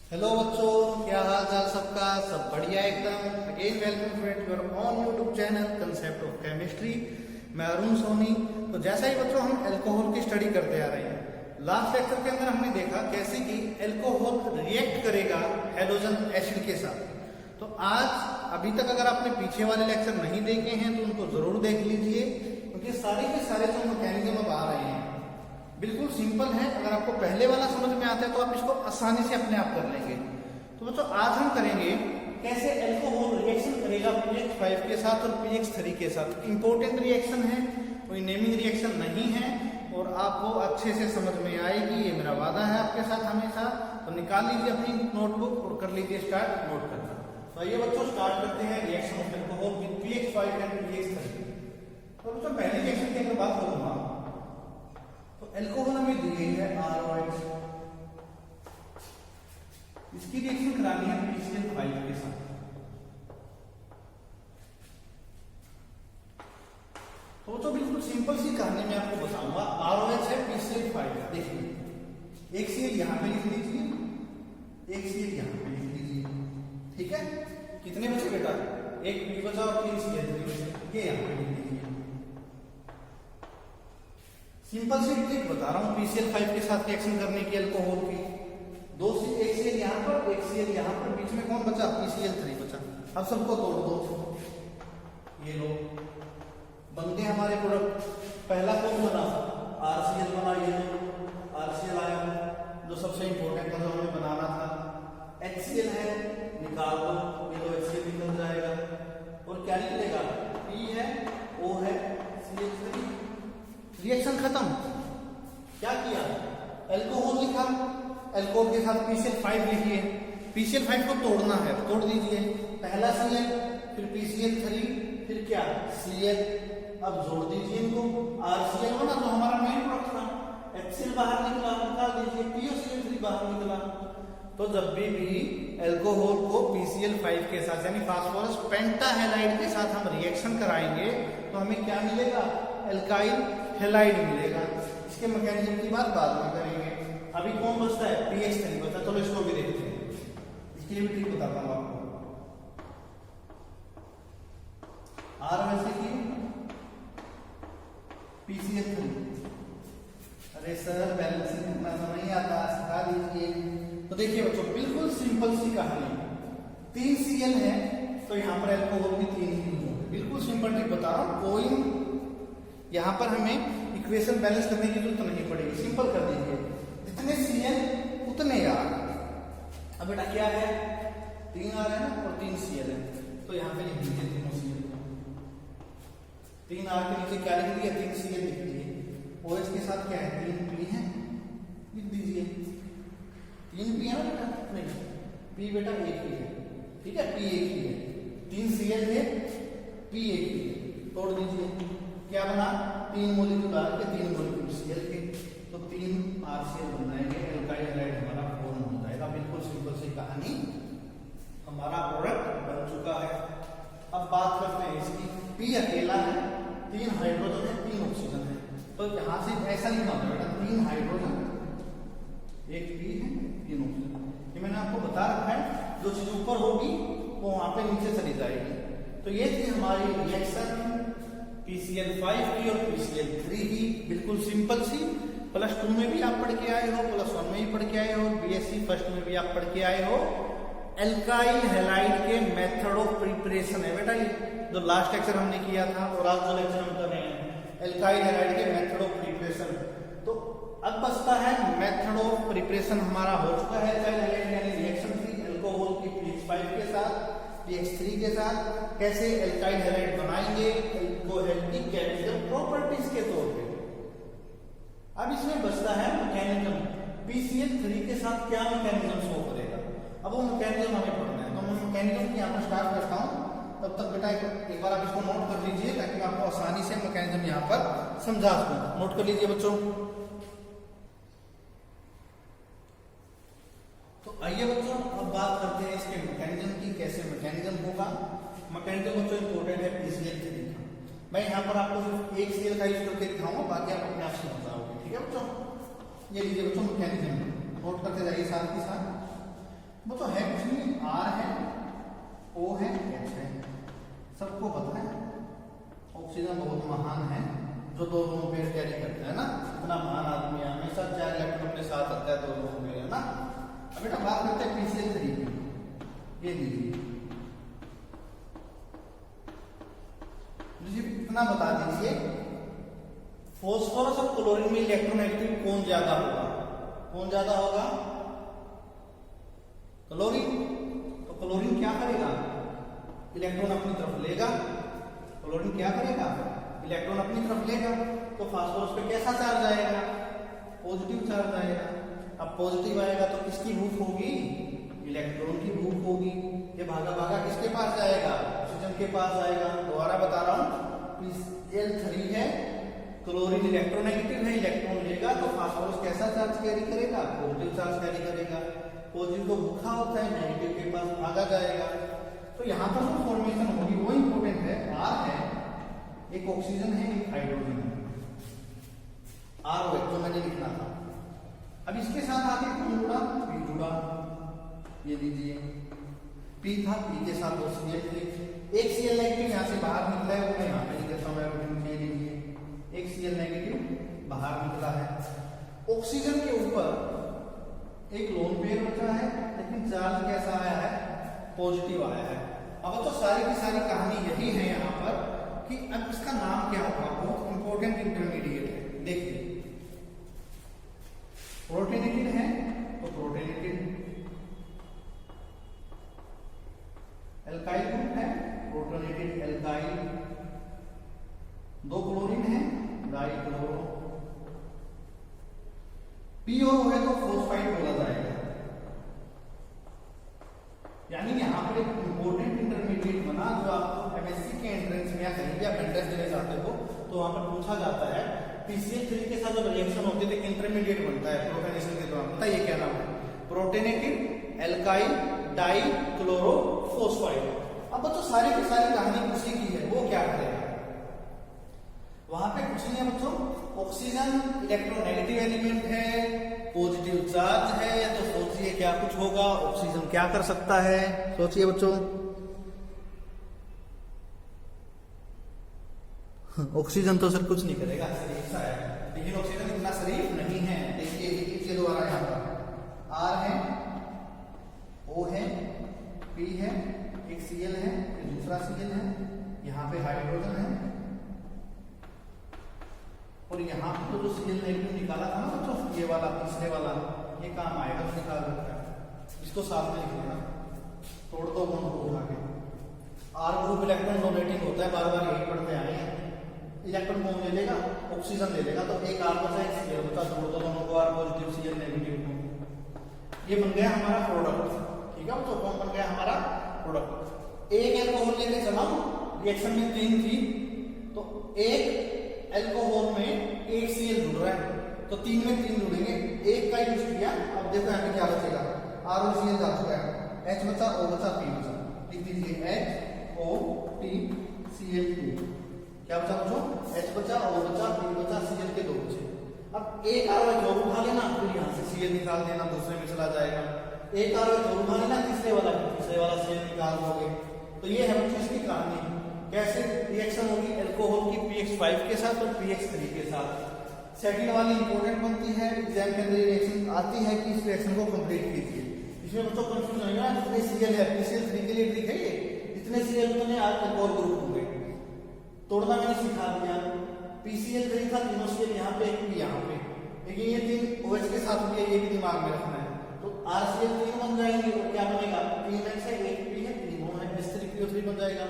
Hello बच्चों, क्या हाल चाल सबका। सब बढ़िया एकदम। Again welcome friend your on YouTube channel concept of chemistry. मैं अरुण सोनी। तो जैसा ही बच्चों हम अल्कोहल की स्टडी करते आ रहे हैं, लास्ट लेक्चर के अंदर हमने देखा कैसे कि अल्कोहल रिएक्ट करेगा हैलोजन एसिड के साथ। तो आज अभी तक अगर आपने पीछे वाले लेक्चर नहीं देखे हैं तो उनको जरूर देख लीजिए, क्योंकि सारे के सारे जो मैकेनिज्म अब आ रहे हैं बिल्कुल सिंपल है। अगर आपको पहले वाला समझ में आता है तो आप इसको आसानी से अपने आप कर लेंगे। तो बच्चों आज हम करेंगे कैसे अल्कोहल रिएक्शन करेगा PX5 के साथ और PX3 के साथ। इंपॉर्टेंट रिएक्शन है, कोई नेमिंग रिएक्शन नहीं है और आपको अच्छे से समझ में आएगी, ये मेरा वादा है आपके साथ हमेशा। तो निकाल लीजिए अपनी नोटबुक और कर लीजिए स्टार्ट नोट करना। तो आइए बच्चों स्टार्ट करते हैं reaction of alcohol with PX5 and PX3। तो बच्चों पहले रिएक्शन की अगर बात करूंगा तो अल्कोहल हमें दी गई है ROH, इसकी रिएक्शन करानी है PCl5 के साथ। तो बिल्कुल सिंपल सी कहानी मैं आपको बताऊंगा। ROH है PCl5। देखिए एक Cl यहां पे लिख लीजिए, एक Cl यहां पे लिख लीजिए, ठीक है। कितने बचे बेटा? एक P बचा और 3 Cl3 बचे, ये यहां पे लिख लीजिए। सिंपल सी ट्रिक बता रहा हूं PCl5 के साथ रिएक्शन करने की अल्कोहल की। एक Cl यहां पर, एक Cl यहां पर, बीच में कौन बचा? PCl3 बचा। अब सबको तोड़ दो, ये लो बन गए हमारे प्रोडक्ट। पहला कौन बना? RCl बना, ये लो RCl आया जो सबसे इंपॉर्टेंट था, जो हमें बनाना था। HCl है, निकाल दो, ये लो HCl निकल जाएगा और क्या निकलेगा? P है, O है, Cl3। रिएक्शन खत्म। क्या किया? अल्कोहल लिखा, अल्कोहल के साथ PCl5 लिखिए। PCl5 को तोड़ना है, तोड़ दीजिए। पहला Cl, फिर PCl3, फिर क्या? Cl। अब जोड़ दीजिए इनको। RCl बना जो हमारा मेन प्रोडक्ट था, HCl बाहर निकला, निकाल दीजिए, POCl3 बाहर निकला। तो जब भी अल्कोहल को PCl5 के साथ यानी फास्फोरस पेंटाहेलाइड के साथ हम रिएक्शन कराएंगे तो हमें क्या मिलेगा? अल्काइल हेलाइड मिलेगा। इसके मैकेनिज्म की बात बाद में करेंगे। अभी कौन बचता है? PX3 बचता। चलो इसको भी देखते हैं, इसके लिए भी ट्रिक बताता हूं आपको। ROH की PCl3। अरे सर बैलेंसिंग करना तो नहीं आता, सिखा दीजिए। तो देखिए बच्चों बिल्कुल सिंपल सी कहानी। 3 Cl है तो यहां पर अल्कोहल भी 3 ही यूज होगा। बिल्कुल सिंपल ट्रिक बता रहा हूं, कोई यहां पर हमें इक्वेशन बैलेंस करने की जरूरत नहीं पड़ेगी। सिंपल कर दीजिए, जितने Cl उतने R। अब बेटा क्या है? 3 R है ना और 3 Cl है, तो यहां पे लिख दीजिए तीनों Cl। 3 R के नीचे क्या लिख दिया? 3 Cl लिख दिए। OH के साथ क्या है? 3 P है, लिख दीजिए। 3 P है ना बेटा? नहीं, P बेटा एक ही है, ठीक है, P एक ही है। 3 Cl है, P एक ही है, तोड़ दीजिए। क्या बना? 3 मॉलिक्यूल R के, 3 मॉलिक्यूल Cl के, तो 3 RCl बन जाएंगे। अल्काइल हैलाइड हमारा फॉर्म हो जाएगा। बिल्कुल सिंपल सी कहानी, हमारा प्रोडक्ट बन चुका है। अब बात करते हैं इसकी। P अकेला है, 3 हाइड्रोजन है, 3 ऑक्सीजन है। तो यहां से ऐसा लिखना होगा बेटा, 3 हाइड्रोजन, एक P है, 3 ऑक्सीजन। ये मैंने आपको बता रखा है, जो चीज ऊपर होगी वो वहां पे नीचे चली जाएगी। तो ये थी हमारी रिएक्शन PCl5 की और PCl3 की। बिल्कुल सिंपल सी। +2 में भी आप पढ़ के आए हो, +1 में भी पढ़ के आए हो, BSc फर्स्ट में भी आप पढ़ के आए हो। अल्काइल हैलाइड के मेथड ऑफ प्रिपरेशन है बेटा ये, जो लास्ट लेक्चर हमने किया था और आज जो लेक्चर हम कर रहे हैं अल्काइल हैलाइड के मेथड ऑफ प्रिपरेशन। तो अब बचता है मेथड ऑफ प्रिपरेशन। हमारा हो चुका है अल्काइल हैलाइड यानी रिएक्शन थी अल्कोहल की PX5 के साथ, PX3 के साथ। कैसे अल्काइल हैलाइड बनाएंगे अल्कोहल की केमिकल प्रॉपर्टीज के तौर पे। अब इसमें बचता है मैकेनिज्म। PCl3 के साथ क्या मैकेनिज्म शो करेगा, अब वो मैकेनिज्म हमें पढ़ना है। तो मैं मैकेनिज्म की यहाँ पर स्टार्ट करता हूँ। तब तक बेटा एक बार आप इसको नोट कर लीजिए ताकि मैं आपको आसानी से मैकेनिज्म यहाँ पर समझा सकूं। नोट कर लीजिए बच्चों। तो आइए बच्चों अब बात करते हैं इसके मैकेनिज्म की, कैसे मैकेनिज्म होगा। मैकेनिज्म बच्चों इंपॉर्टेंट है PCl3 का। मैं यहाँ पर आपको सिर्फ एक Cl का यूज करके दिखाऊंगा, बाकी आप अपने आप समझ जाओगे, ठीक है बच्चों। ये लीजिए बच्चों मैकेनिज्म, नोट करते जाइए साथ ही साथ। वो तो है कुछ नहीं, R है, O है, H है, सबको पता है ऑक्सीजन बहुत महान है जो 2 लोन पेयर कैरी करता है ना। इतना महान आदमी है, हमेशा 4 इलेक्ट्रॉन अपने साथ रखता है 2 लोन पेयर, है ना। अब बेटा बात करते हैं PCl3 की। ये लीजिए, मुझे इतना बता दीजिए फॉस्फोरस और क्लोरीन में इलेक्ट्रोनेगेटिव कौन ज्यादा होगा? कौन ज्यादा होगा? क्लोरीन। तो क्लोरीन क्या करेगा? इलेक्ट्रॉन अपनी तरफ लेगा। क्लोरीन क्या करेगा? इलेक्ट्रॉन अपनी तरफ लेगा। तो फास्फोरस पे कैसा चार्ज आएगा? पॉजिटिव चार्ज आएगा। अब पॉजिटिव आएगा तो किसकी भूख होगी? इलेक्ट्रॉन की भूख होगी। ये भागा भागा किसके पास जाएगा? ऑक्सीजन के पास आएगा। दोबारा बता रहा हूं, PCl3 है, क्लोरीन इलेक्ट्रोनेगेटिव है, इलेक्ट्रॉन लेगा तो फास्फोरस कैसा चार्ज कैरी करेगा? पॉजिटिव चार्ज कैरी करेगा। पॉजिटिव तो भूखा होता है, नेगेटिव के पास भागा जाएगा। तो यहां पर जो फॉर्मेशन होगी वो इंपॉर्टेंट है। R है, एक ऑक्सीजन है, एक हाइड्रोजन है, R जो मैंने लिखना था। अब इसके साथ आगे कौन जुड़ा? P जुड़ा। ये लीजिए, P था, P के साथ एक Cl नेगेटिव यहाँ से बाहर निकला है, वो मैं यहाँ पे लिख देता हूँ। ये लीजिए, एक Cl नेगेटिव बाहर निकला है। ऑक्सीजन के ऊपर एक लोन पेयर बचा है, लेकिन चार्ज कैसा आया है? पॉजिटिव आया है। अब तो सारी की सारी कहानी यही है यहाँ पर कि अब इसका नाम क्या होगा? बहुत इंपॉर्टेंट इंटरमीडिएट है। देखिए, प्रोटोनेटेड है तो प्रोटोनेटेड, एल्काइल ग्रुप है, प्रोटोनेटेड एल्काइल, 2 क्लोरीन है, डाइक्लोरो, P और O है तो फॉस्फाइड बोला जाएगा। यानी यहाँ पर एक इंपॉर्टेंट इंटरमीडिएट बना जो आप एमएससी के एंट्रेंस में या कहीं भी आप एंट्रेंस देने चाहते हो तो वहां पर पूछा जाता है। PCl3 के साथ जब रिएक्शन होती है तो इंटरमीडिएट बनता है प्रोटोनेशन के दौरान। बताइए क्या नाम है? Protonated alkyl dichloro phosphide. अब तो सारी की सारी कहानी उसी की है। वो क्या करेगा? वहां पे कुछ नहीं है बच्चों, ऑक्सीजन इलेक्ट्रोनेगेटिव एलिमेंट है, पॉजिटिव चार्ज है, तो सोचिए क्या कुछ होगा? ऑक्सीजन क्या कर सकता है? सोचिए बच्चों। ऑक्सीजन तो सर कुछ नहीं करेगा, शरीफ सा है, लेकिन ऑक्सीजन इतना शरीफ नहीं है। देखिए दोबारा यहाँ पर R है, O है, P है, एक Cl है, दूसरा Cl है, यहाँ पे हाइड्रोजन है, और यहाँ पे तो जो Cl नेगेटिव निकाला था ना बच्चों, ये वाला तीसरे वाला, ये काम आएगा तो निकाल सकता है। इसको साथ में लिख लेना, तोड़ दो बॉन्ड को उठा के। R ग्रुप इलेक्ट्रॉन डोनेटिंग होता है, बार बार यही पढ़ते आए हैं। इलेक्ट्रॉन कौन ले लेगा? ऑक्सीजन ले लेगा, तो एक R बचा, एक Cl बचा, जोड़ दो दोनों को, R पॉजिटिव Cl नेगेटिव को। ये बन गया हमारा प्रोडक्ट। ठीक है, तो कौन बन गया हमारा प्रोडक्ट? एक एल्कोहल लेके चला, रिएक्शन में 3 थी, तो एक एल्कोहल में एक Cl जुड़ रहा है, तो 3 में 3 जुड़ेंगे, एक का यूज किया। अब देखो यहाँ पे क्या बचेगा? R और Cl जा चुका है, H बचा, O बचा, P बचा। लिख दीजिए H O P Cl2। क्या बचा बच्चों? H बचा, O बचा, P बचा, Cl के 2 बचे। अब एक R और उठा लेना, फिर यहाँ से Cl निकाल देना, दूसरे में चला जाएगा। एक R और उठा लेना, तीसरे वाला Cl निकाल दोगे। तो ये है बच्चों इसकी कहानी। कैसे रिएक्शन होगी एल्कोहल की pH5 के साथ और pH3 के साथ। सेकंड वाली इंपॉर्टेंट बनती है, एग्जाम के अंदर रिएक्शन आती है कि इस रिएक्शन को कंप्लीट कीजिए। इसमें बच्चों कंफ्यूज नहीं होगा, जितने Cl है PCl3 के लिए ट्रिक है ये, जितने Cl उतने एक और ग्रुप होंगे। तोड़ना मैंने सिखा दिया। PCl3 था, तीनों Cl यहाँ पे, एक भी यहाँ पे, लेकिन ये 3 OH के साथ भी है, ये भी दिमाग में रखना है। तो RCl3 बन जाएंगे, और क्या बनेगा? 3H है, एक P है, 3 है, H3PO3 बन जाएगा।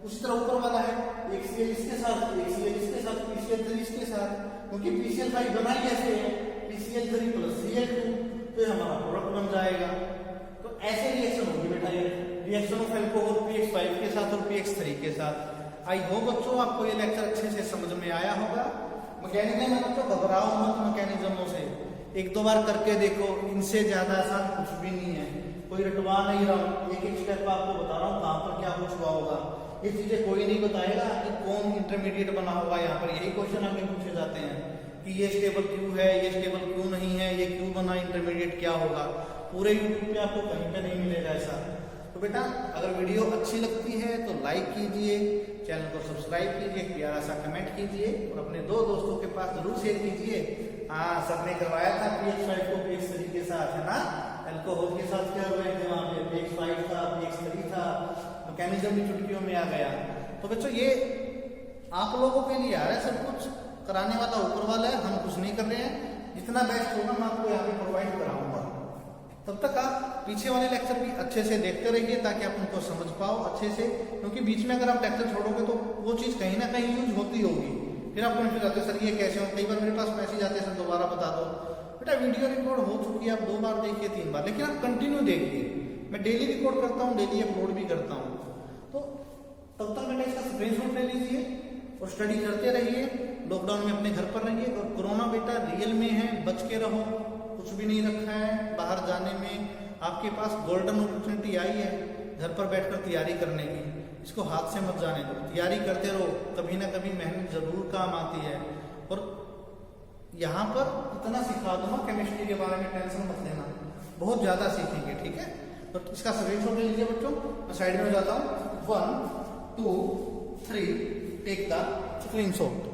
उसी तरह ऊपर वाला है, एक Cl इसके साथ, एक Cl इसके साथ, PCl3 इसके साथ, क्योंकि PCl5 बना ही ऐसे है, PCl3 + Cl2, तो हमारा प्रोडक्ट बन जाएगा। तो ऐसे रिएक्शन होगी बेटा, ये रिएक्शन ऑफ एल्कोहल pH5 के साथ और pH3 के साथ। आई होप बच्चों आपको ये लेक्चर अच्छे से समझ में आया होगा। मैकेनिज्म में बच्चों घबराओ मत, मैकेनिज्मों से 1-2 बार करके देखो, इनसे ज्यादा आसान कुछ भी नहीं है। कोई रटवा नहीं रहा हूँ, एक स्टेप आपको बता रहा हूँ कहाँ पर क्या कुछ हुआ होगा। ये चीजें कोई नहीं बताएगा कि कौन इंटरमीडिएट बना होगा। यहाँ पर यही क्वेश्चन आगे पूछे जाते हैं कि ये स्टेबल क्यों है, ये स्टेबल क्यों नहीं है, ये क्यों बना, इंटरमीडिएट क्या होगा। पूरे यूट्यूब पे आपको कहीं पे नहीं मिलेगा ऐसा। तो बेटा अगर वीडियो अच्छी लगती है तो लाइक कीजिए, चैनल को सब्सक्राइब कीजिए, प्यारा सा कमेंट कीजिए और अपने 2 दोस्तों के पास जरूर शेयर कीजिए। हाँ, सर ने करवाया था pH5 को pH3 के साथ, है ना, अल्कोहल के साथ क्या हुआ है, वहाँ पे pH5 था, pH3 था, मैकेनिज्म भी चुटकियों में आ गया। तो बच्चों ये आप लोगों के लिए आ रहा है, सब कुछ कराने वाला ऊपर वाला है, हम कुछ नहीं कर रहे हैं। जितना बेस्ट होगा मैं आपको यहाँ पे प्रोवाइड कराऊंगा। तब तक आप पीछे वाले लेक्चर भी अच्छे से देखते रहिए ताकि आप उनको समझ पाओ अच्छे से, क्योंकि बीच में अगर आप लेक्चर छोड़ोगे तो वो चीज़ कहीं ना कहीं यूज होती होगी, फिर आप कंफ्यूज आते सर ये कैसे हो। कई बार मेरे पास मैसेज आते सर दोबारा बता दो। बेटा वीडियो रिकॉर्ड हो चुकी है, आप 2 बार देखिए 3 बार, लेकिन आप कंटिन्यू देखिए। मैं डेली रिकॉर्ड करता हूँ, डेली अपलोड भी करता हूँ। तो तब तक बेटा इसका स्क्रीनशॉट ले लीजिए और स्टडी करते रहिए। लॉकडाउन में अपने घर पर रहिए और कोरोना बेटा रियल में है, बच के रहो, कुछ भी नहीं रखा है बाहर जाने में। आपके पास गोल्डन अपॉर्चुनिटी आई है घर पर बैठकर तैयारी करने की, इसको हाथ से मत जाने दो, तैयारी करते रहो, कभी ना कभी मेहनत जरूर काम आती है। और यहाँ पर इतना सिखा दूंगा केमिस्ट्री के बारे में, टेंशन मत लेना, बहुत ज्यादा सीखेंगे, ठीक है। तो इसका स्क्रीनशॉट ले लीजिए बच्चों, मैं साइड में जाता हूँ। 1 2 3 टेक द स्क्रीनशॉट।